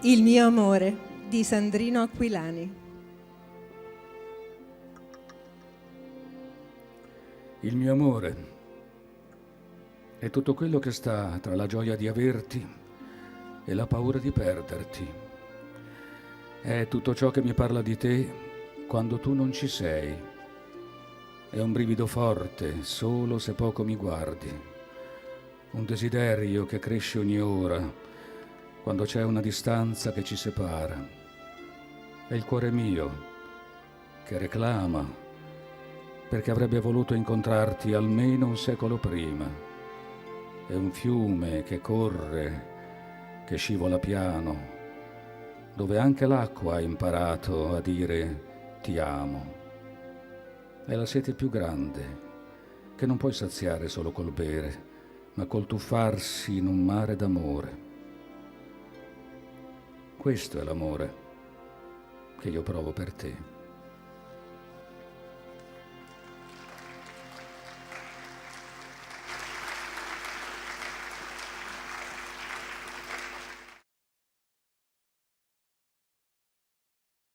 Il mio amore di Sandrino Aquilani. Il mio amore è tutto quello che sta tra la gioia di averti e la paura di perderti. È tutto ciò che mi parla di te quando tu non ci sei. È un brivido forte solo se poco mi guardi. Un desiderio che cresce ogni ora quando c'è una distanza che ci separa. È il cuore mio che reclama perché avrebbe voluto incontrarti almeno un secolo prima. È un fiume che corre, che scivola piano, dove anche l'acqua ha imparato a dire ti amo. È la sete più grande, che non puoi saziare solo col bere, ma col tuffarsi in un mare d'amore. Questo è l'amore che io provo per te.